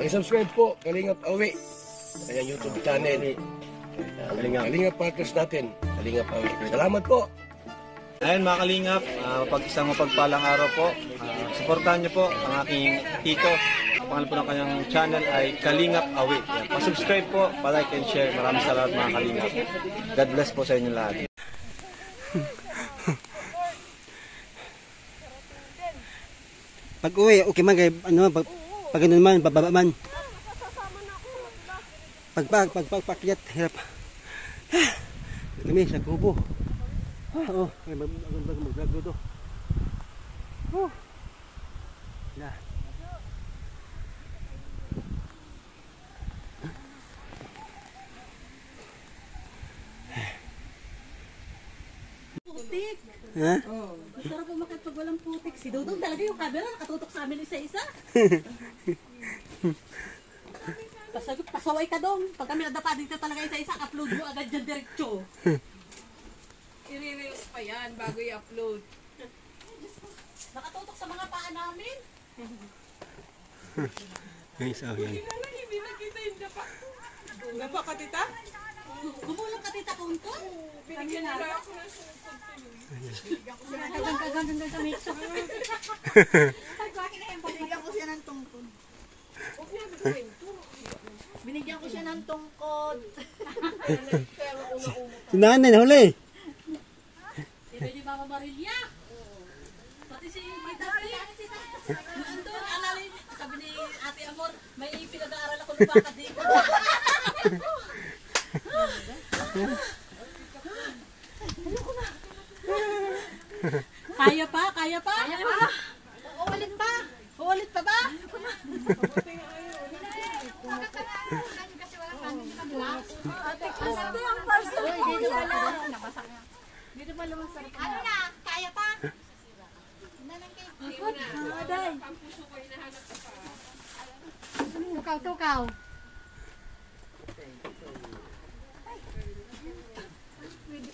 Subscribe po, Kalingap Awi. Kanyang YouTube channel. Kalingap Partners natin. Kalingap Awi. Salamat po. Ayun mga Kalingap, isang mapagpalang araw po. Suportahan niyo po ang aking tito. Ang pangalan po ng kanyang channel ay Kalingap Awi. Pa-subscribe po, pa-like and share. Maraming salamat mga Kalingap. God bless po sa inyo lahat. Pag uwi, okay man kay ano, pag ganun man, bababa man. Pagpakyat, hirap. Kami sa kubo. Oo, mag-vlog to. Na. Putik. Ha? Oh, masarap umakit pag walang putik. Si Dudong talaga yung camera nakatutok sa amin isa-isa. Pasaway ka dong. Pag kami nadapa dito talaga isa-isa, upload mo agad dyan diretso. I-reels pa yan bago i-upload. Nakatutok sa mga paa namin. Nice, okay. Hindi nakita yung dapa. Dapa ka, tita? Gumulong ka tita Punto? Binigyan nila ako ng supot. Gagandang kami. Binigyan ko siya ng tungkod. Binigyan ko siya ng tungkod. Si nanay na huli. Iba ni Mama Marilia. Pati si Brita Nandun, alali, sabi ni Ate Amor, may pinag-aaral ako ng baka dito. Kaya pa? Kaya pa? Kaya pa? Uulit pa? Uulit pa ba? Ate, kasi ang parcel ko yan. Dito pa lumang sarap. Ano na? Kaya pa? Akot? Aday. Tukaw.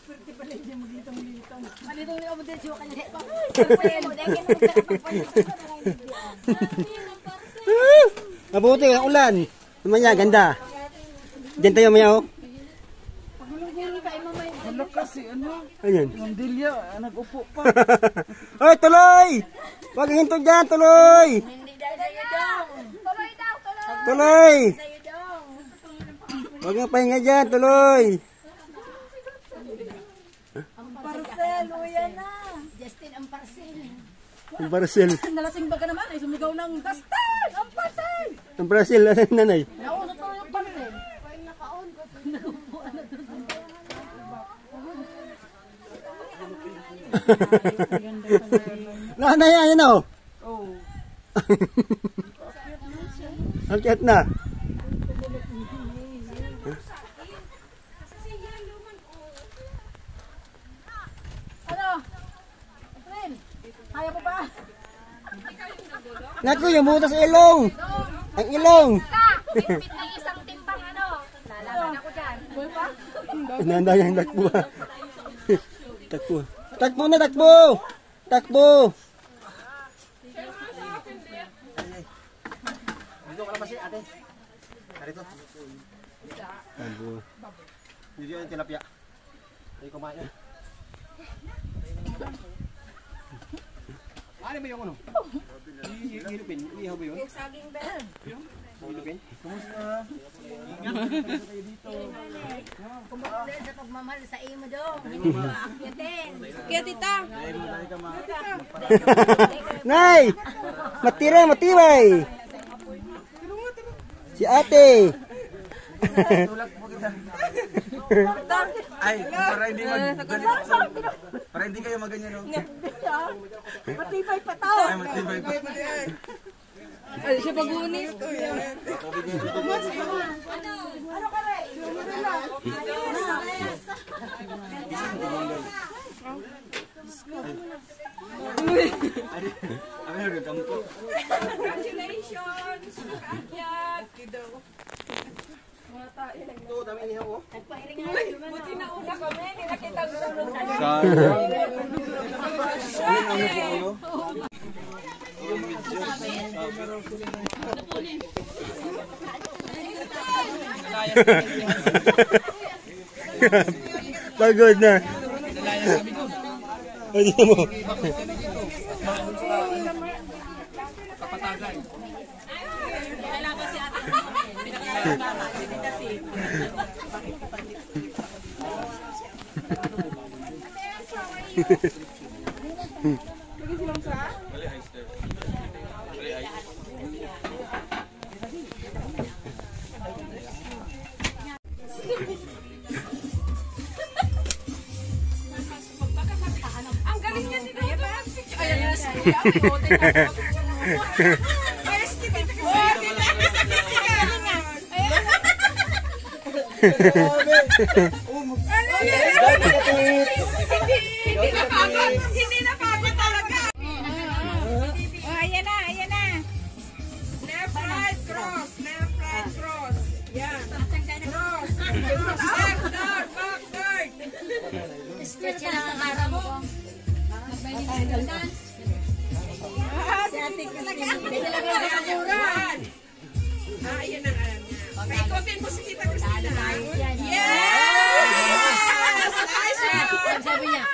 Pwede pala hindi maglitong-litong. Malitong ni Omo Delcio ka niya. Mabuti ang ulan. Mamaya, ganda. Diyan tayo mamaya, oh. Ano kasi, ano? Ayan. Mandilya, nag-upo pa. Hoy, tuloy! Huwag hinto dyan, tuloy! Hindi dahil sa'yo dong. Tuloy daw, tuloy. Tuloy! Sa'yo dong. Huwag nga pahinga dyan, tuloy! Ang parcel, uya na. Justin, ang parcel. Ang parcel. Nalasing ba ka naman? Ay, sumigaw ng Justin, ang parcel. Ang parcel, nanay. Nausap ko yung parcel. Nanay, ayan o. Oo. Ang chat na. Ano? April, kaya mo ba? Naku, yung butas ilong. Ang ilong. Pipit ng isang timbang ano? Lalaban ako dyan. Boy pa? Nanay, ang takbo. Takbo. Takbo na, takbo. Takbo. Dito ka naman si ate. Dito. Takbo. Dito yung tilapia. Ay, kumain na. Ano ba yung ano? Hilupin. Ihaw ba yun? Saging ba? Hilupin? Kumukulit sa pagmamahal sa imo dong. Hindi mo maakyatin. Kaya tita. Nay! Matibay! Si ate! Ay, para hindi para hindi kayo maganyan, no? Matibay pa tao. Ay, matibay pa. Ay, siya pagunin. Ano ka rin? Congratulations! Nakakyat! Ito, dami inihaw, oh. Buti na una kami, nilakita ko sunod na. Pagod na. Ay, di mo. Kailangan ko si ate. Pinakailangan mama. Hindi kasi. Ang galing niya dito. Ayan na siya. Hindi napagod talaga. Oh, ayan na, ayan na. Left, right, cross. Left, right, cross. Yan. Cross. Left, down, back, third. Stretch lang ang araw mo. Si Ate Christine. Ayan ang alam niya. Paikotin mo si Tita Christina. Yes! Nice one! Sabi niya.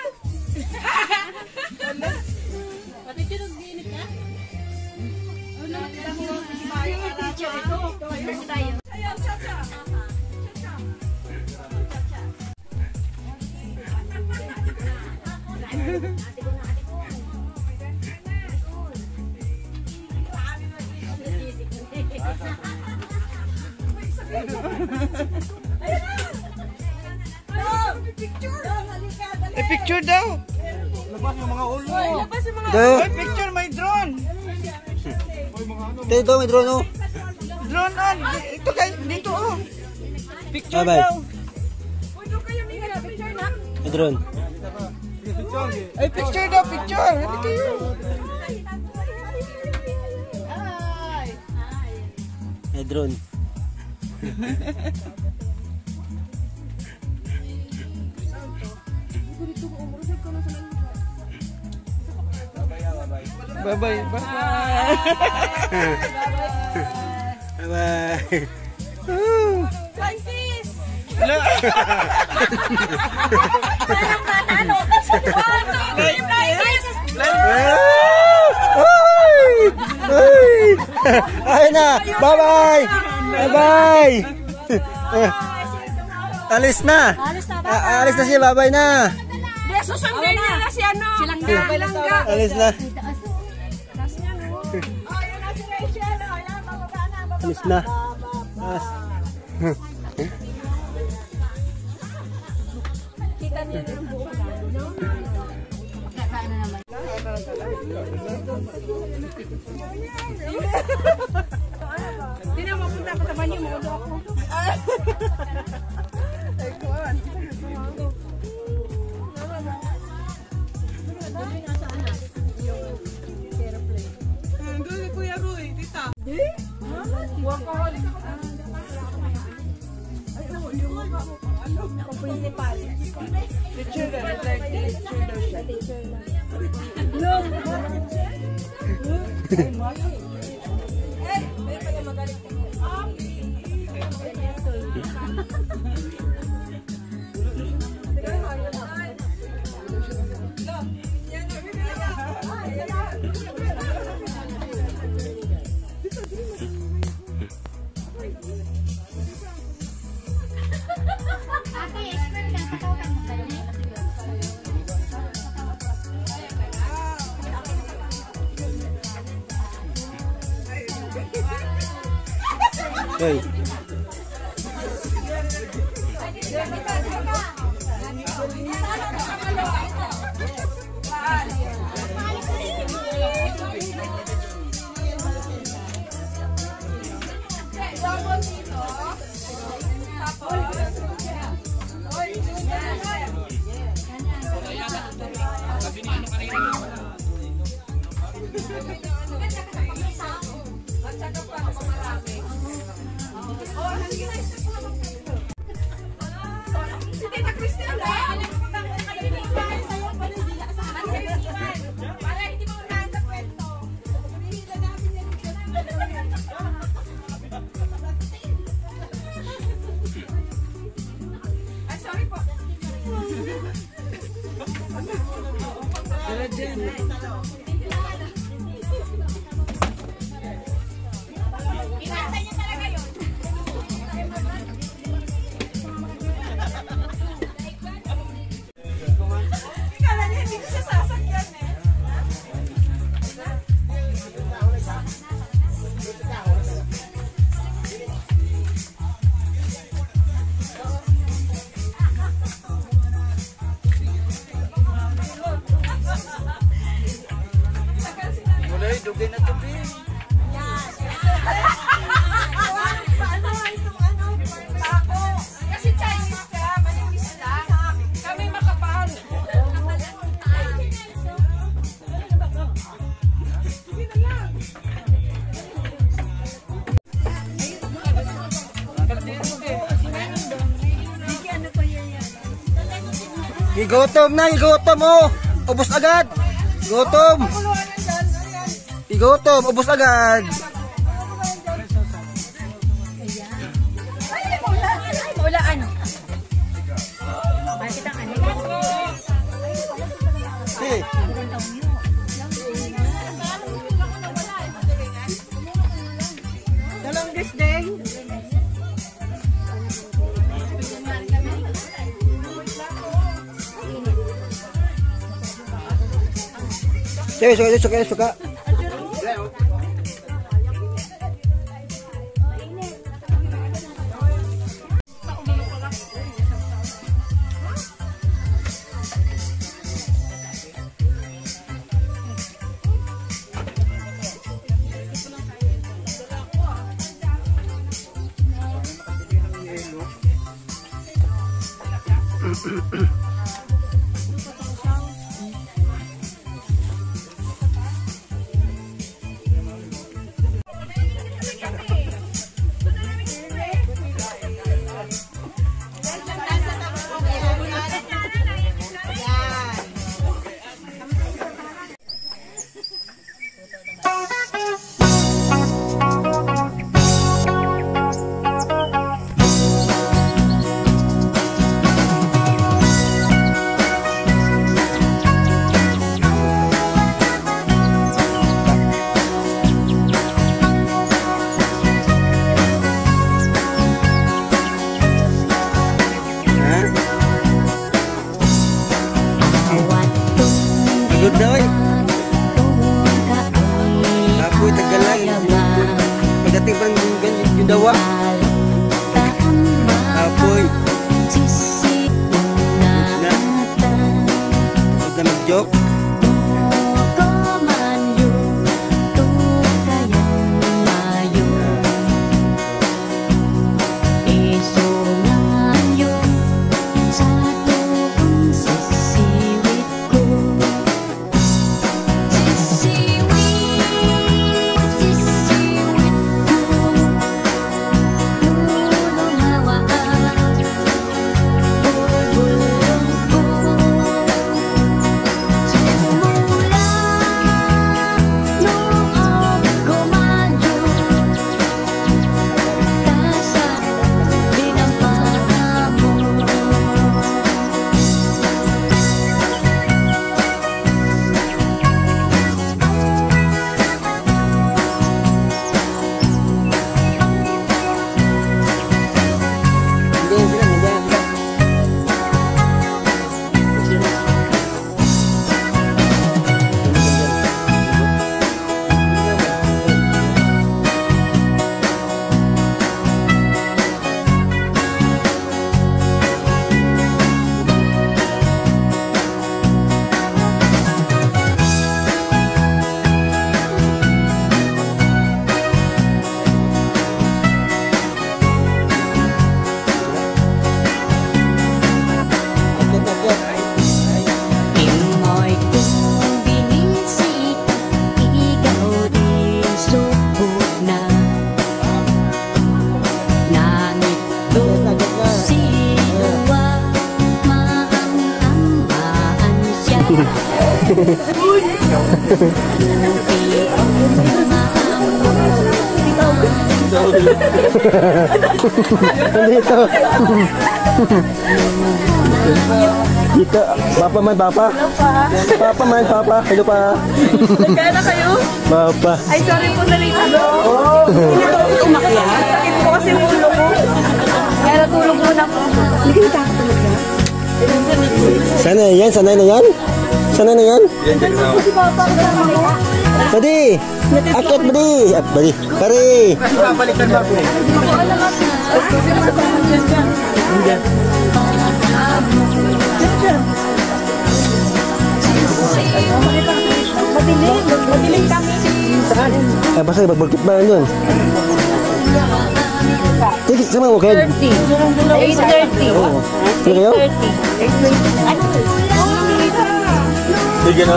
Pati siya nag-iinit ka? Ayaw, cha-cha. Picture daw. Labas yung mga ulo. Labas yung mga... Ito. Picture, may drone. Ito, may drone oh. Drone on. Ito kayo, dito oh. Picture Bye-bye. daw. Doon kayo may picture na. May drone. Ay, picture daw, picture. Ano kayo? May drone. Bye-bye. Bye-bye. Bye-bye. Flying kiss! Ay na! Bye-bye! Bye-bye! Alis na! Alis na siya, bye-bye na! Hindi, susundin niya na si ano. Silangga. Alis na! Oh, yun na si Rachel. Oh, yan, bababa na, bababa. Alis na! Alis. Kita niyo yung buong gano, no? Sana naman. Hindi na mapunta pa naman yung mundo ako. Ay, kuwan. Doon ni Kuya Roy, tita. Di? Workaholic ako. Ay, ano? Principal. Picture daw. Picture daw siya. Eh, may pala magaling ko. Hey. Inatay niya talaga yun. Ikala niya hindi ko siya sasakyan eh. Kasi Chinese ka, manipis lang. Kami makapal. Igutom na, igutom mo. Ubos agad. Gutom. Igutom, ubos agad. Ulaan. Ay, kita ano? Hey. The longest day. Suka. Good daw. Apoy tagalan. Pagdating pa yung dawa. Apoy. Na. Huwag na mag-joke. Dito. Dito, papa man, papa. Papa man, papa. Hello pa. Kaya na kayo? Papa. Ay, sorry po na late ako. Hindi na ako umakyat. Sakit po kasi yung ulo ko. Kaya natulog muna po. Hindi ka nakakatulog na? Sana yan, sana na yan. Sana na yan. Si Papa kasama ko. Badi. Akit, badi. Badi. Kari. Babalikan ba po? Madilim kami. Saan? Ay, basta ibagbagkit ba yun? Sige, sama mo kayo. 8:30. Sige kayo? 8:30. Sige na.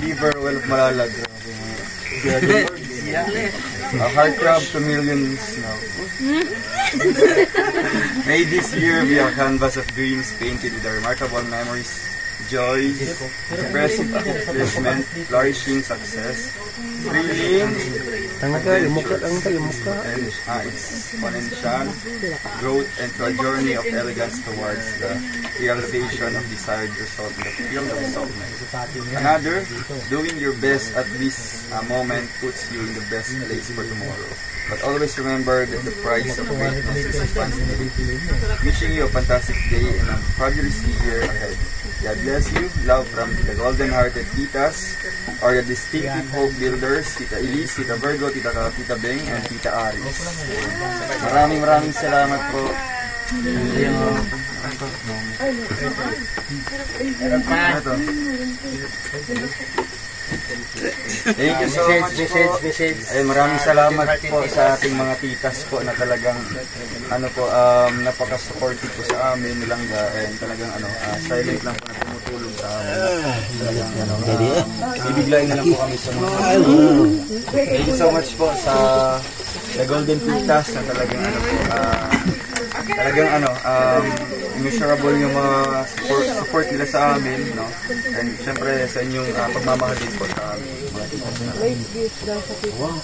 Liver, well, malalag. A heart throb to millions now. May this year be a canvas of dreams painted with the remarkable memories, joy, impressive accomplishment, flourishing success, thrilling, and exponential growth and to a journey of elegance towards the realization of desired result in the field of softness. Another, doing your best at this moment puts you in the best place for tomorrow. But always remember that the price of greatness is responsibility. Wishing you a fantastic day and a fabulous year ahead. God bless you. Love from the golden-hearted titas or the distinctive hope builders, Tita Elise, Tita Virgo, Tita Beng, and Tita Aris. Maraming salamat po. Thank you so much po. Ay, maraming salamat po sa ating mga titas po na talagang napaka-supportive po sa amin nilangga and talagang silent lang po na tumutulong sa amin. Talagang bibiglayin na lang po kami sa mga thank you so much po sa The Golden Titas na talagang immeasurable yung mga support nila sa amin, no? And syempre sa inyong pagmamahal din po sa amin. Wow,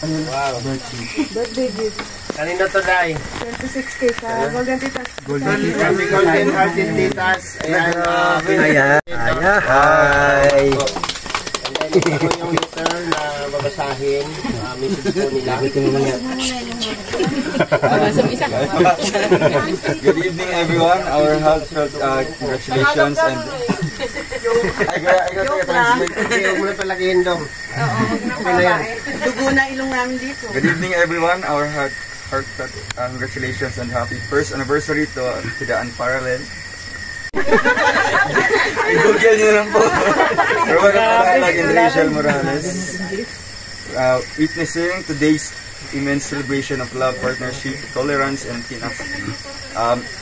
birthday gift. Kanina to, Day? 26K sa Golden Titas. Golden Hearted Titas. Ayan. Hi. Ito yung letter na babasahin. Message po nila. Good evening, everyone. Our heartfelt congratulations and I got to translate. Huwag mo na palakihin daw. Dugo na ilong namin dito. Good evening, everyone. Our heartfelt congratulations and happy first anniversary to the Unparalleled. I-google nyo lang po. Robert Paralag and Rachel Morales. Witnessing today's immense celebration of love, partnership, tolerance, and tenacity.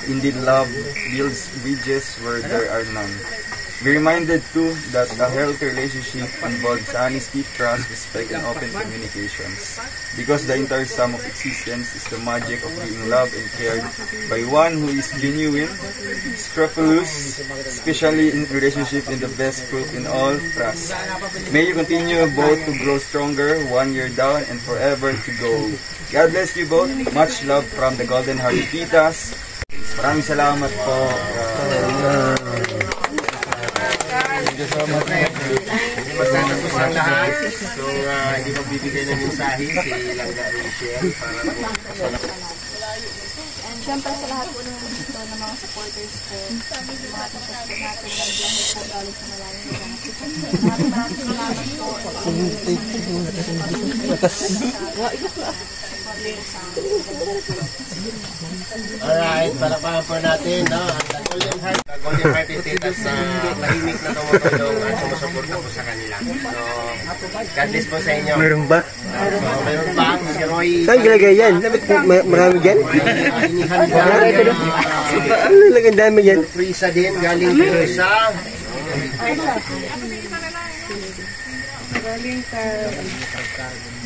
Indeed, love builds bridges where there are none. Be reminded too that a healthy relationship involves honesty, trust, respect, and open communications. Because the entire sum of existence is the magic of being loved and cared by one who is genuine, scrupulous, especially in relationship in the best proof in all trust. May you continue both to grow stronger, 1 year down and forever to go. God bless you both. Much love from the Golden Hearted Titas. Maraming salamat po. Magtatapos ang lahat. So, hindi magbibigay ng mensahe si Langga Rachel para po Siyempre sa lahat po naman dito ng mga supporters ko, mga titas po natin, nandiyan po galing sa maraming lugar. Maraming salamat po. Alright, palakpakan po natin, no? Ang Golden Hearted Titas na tahimik na tumutulong at sumusuporta po sa kanila. So, God bless po sa inyo. Meron ba? Meron pa, si Roy. Saan gilagay yan? Marami dyan? Inihan dyan. Ano lang ang dami dyan? Prisa din, galing po sa... Galing ka.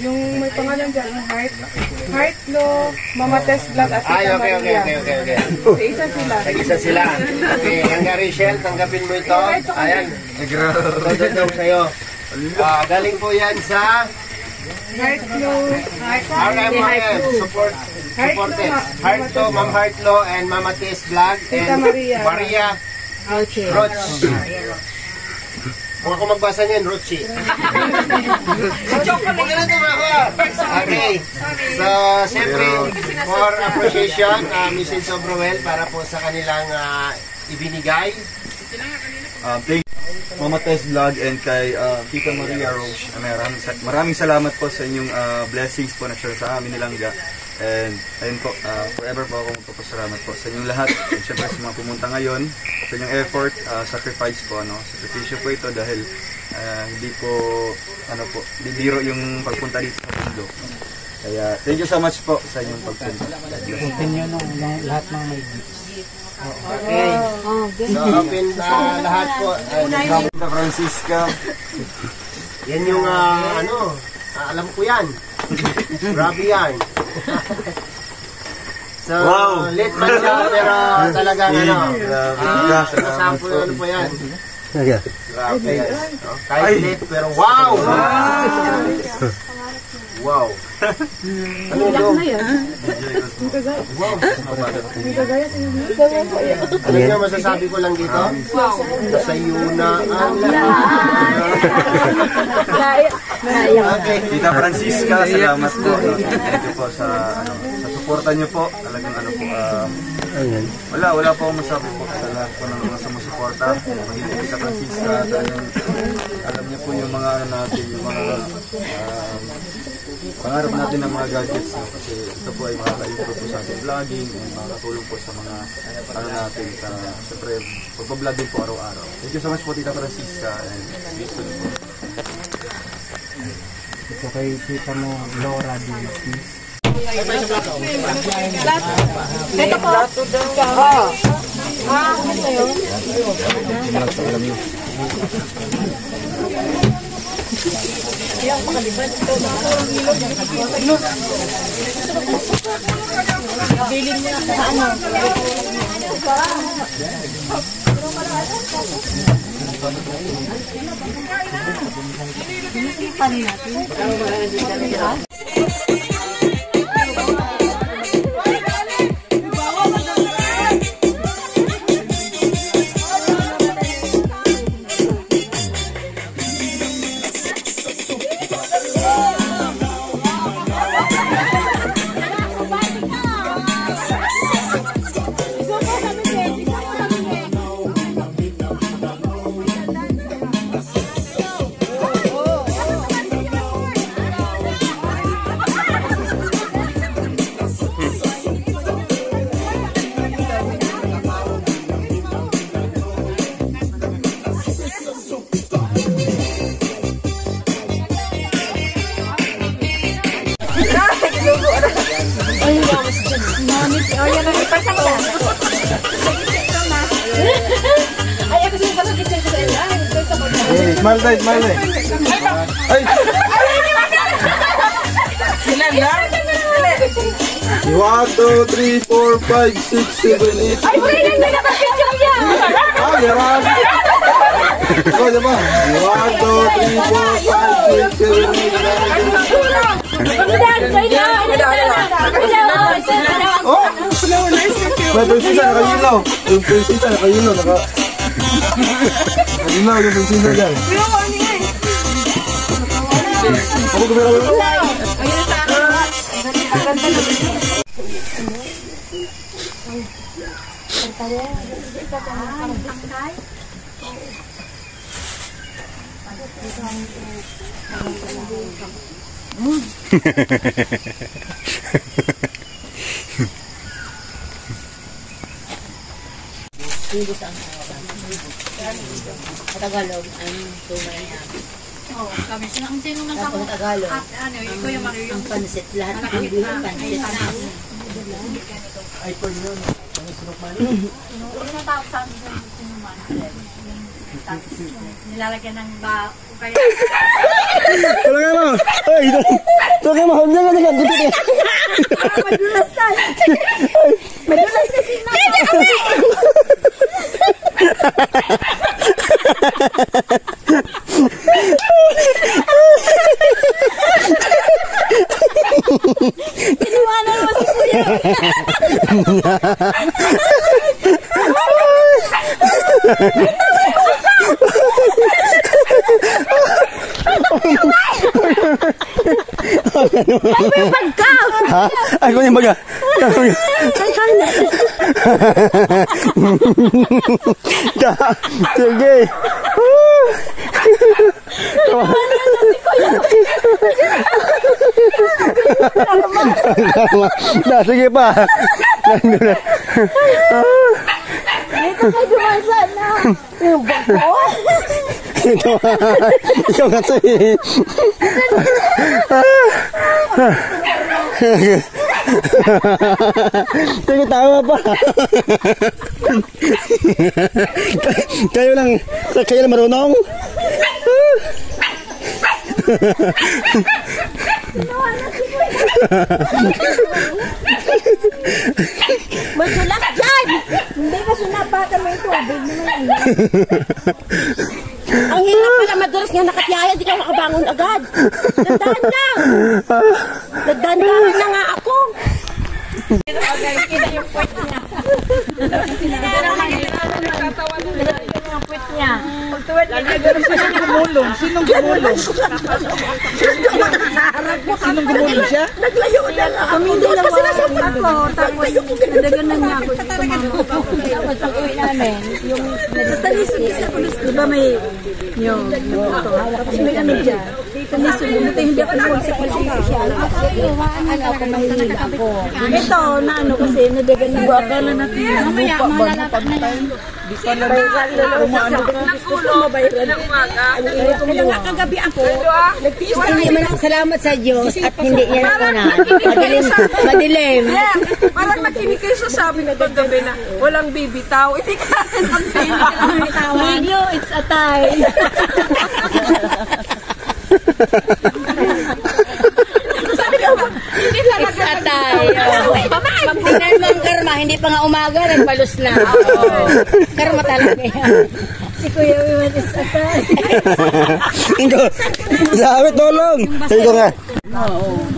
Yung may pangalan dyan, Heartlo, Mama Tess Vlog at Ay, Tita okay. Maria. Isa sila. Tag-isa sila. Okay, hangga Rachel, tanggapin mo ito. Ayan. Todo daw sa'yo. Galing po yan sa Heartlo. RMRM. Supported. Heartlo, Ma'am Heartlo, and Mama Tess Vlog. Tita And Maria. Maria Roch. Kung ako magbasa niyan, Rochi. Huwag na ito ako. Okay. So, siyempre, for appreciation, Mrs. Obrowell para po sa kanilang ibinigay. Thank Mama Tess Vlog and kay Tita Maria Roche. Maraming salamat po sa inyong blessings po na share sa amin nilangga. And ayun po, forever po akong magpapasalamat po sa inyong lahat. And syempre sa mga pumunta ngayon, sa inyong effort, sacrifice po, sakripisyo po ito dahil hindi po, bibiro yung pagpunta dito sa mundo. Kaya thank you so much po sa inyong pagpunta. Continue nung lahat ng may gifts. Okay. So, open lahat po. Tita Francisca. Yan yung, alam ko yan. Grabe yan. So, Wow. late man siya, pero talagang sample, ano po yan. Okay. Grabe yan. Kahit late, pero wow! Wow! Ano yung wow! Ano yung masasabi ko lang dito? Sa iyo na ang lahat. Tita Francisca, salamat po. Thank you po sa suporta niyo po. Talagang wala po akong masabi po sa lahat po ng mga sumusuporta. Maging po Tita Francisca, talagang alam niyo po yung mga natin, yung mga pangarap natin ng mga gadgets. Kasi ito po ay makaka-improve po sa ating vlogging and makakatulong po sa mga natin sa, siyempre, pagpa-vlog din po araw-araw. Thank you so much po Tita Francisca and please po din po. Ito kay tita mo, Laura Dinty. Ito po. Ano sa'yo? Bilin mo na sa ano? Panin natin. Smile tayo, smile tayo. Ay! Sila lang? 1, 2, 3, 4, 5, 6, 7, 8. Ay, pwede na napapicture niya! Ah, yaran! Ito, diba? 1, 2, 3, 4, 5, 6, 7, 8. Oh! May prinsesa, nakahilo. Yung prinsesa, nakahilo. Nakahilo, yung prinsesa dyan. Ako kumira mo. Tagalog, ang tumay namin. Oo, kami sila ang sino ng Tapos Tagalog. ano, ikaw yung Ang pansit, lahat ng yung pansit na. Ay, po yun. Yung tawag sa amin yung sinuman. Nilalagyan ng ba, kaya Tulungan mo! Ay, tulungan mo! Huwag na nga dito eh! Madulas na! Madulas na si Mama! Tiniwanan mo si Kuya! Ha? Ako yung baga. Sige. Sige pa. Dito ka dumansaan na! Yung bago! Ikaw kasi. Sige, tama pa. Kayo lang marunong. Madulas dyan! Hindi kasi napata may tubig naman. Ang hirap pala madulas nga nakatiyaya, di ka makabangon agad. Nagdaan lang! Nagdaan na nga ako! Yung puwet niya. Yung puwet niya. Pagtuwet niya. Sinong gumulong? Sinong gumulong? Sinong gumulong siya? Naglayo na nga ako. Hindi na kasi nasabi ako. Tapos nadaganan niya ako. Tapos pag uwi namin, yung natalis-ulis ako. Diba may yung kasi may ano dyan. Talis-ulis. Hindi ako nakapagsapalit siya. Ano ako, mahihila ako. Ito, na ano kasi nadaganan niya. Akala natin yung bupa ba? Bupa ba tayo? Di pa lang umaano ka. Gusto mabayran. Kaya kagabi ako, hindi man ako salamat sa Diyos at hindi niya nakunan. Madilim. Parang nakinig kayo sa sabi na paggabi na walang bibitaw. Hindi ka ng bibitaw. Video, it's a tie. It's a tie. Tingnan mo ang karma, hindi pa nga umaga, nagbalus na. Karma talaga yan. Si Kuya Wiwan, it's a tie. Sabi, tulong. Sabi ko nga.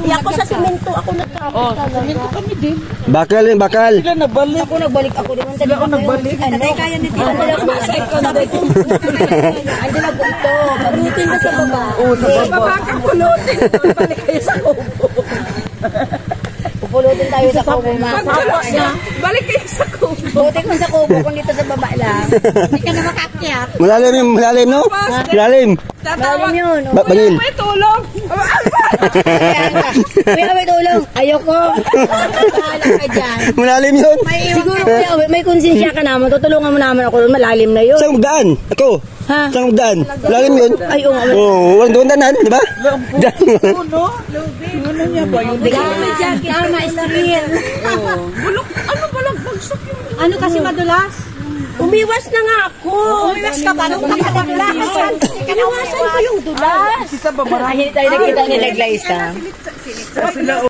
Ako sa simento, ako nagkapit talaga. Kami din. Bakal yun, bakal. Sila nabalik. Ako nagbalik ako din. Sila ako nagbalik. Kaya ni Tito. Ay, dala ko ito. Paglutin na sa baba. Baba kang pulutin. Balik kayo sa kubo. Pupulutin tayo sa kubo. Pagkalos na, balik kayo sa kubo. Butik mo sa kubo kung dito sa baba lang. Hindi ka na makakyat. Malalim, no? Malalim. Malalim yun. Bangil. May tulong. Kuya, may tulong. Ayoko. Bahala ka dyan. Malalim yun. Siguro, Kuya, may konsensya ka naman. Tutulungan mo naman ako. Malalim na yun. Saan magdaan? Ako. Ha? Saan magdaan? Malalim yun. Ay, oo. Oo, walang doon di ba? Puno. Ano niya ba yung Tama, Israel. bulok? Ano ba lang bagsak yung... Ano kasi madulas? Umiwas na nga ako. Umiwas ka ba? Nung nakadaglasan. Iniwasan ko yung dulas. Isa ba marami? Hindi tayo nakita ni Laglaysa. Sila o.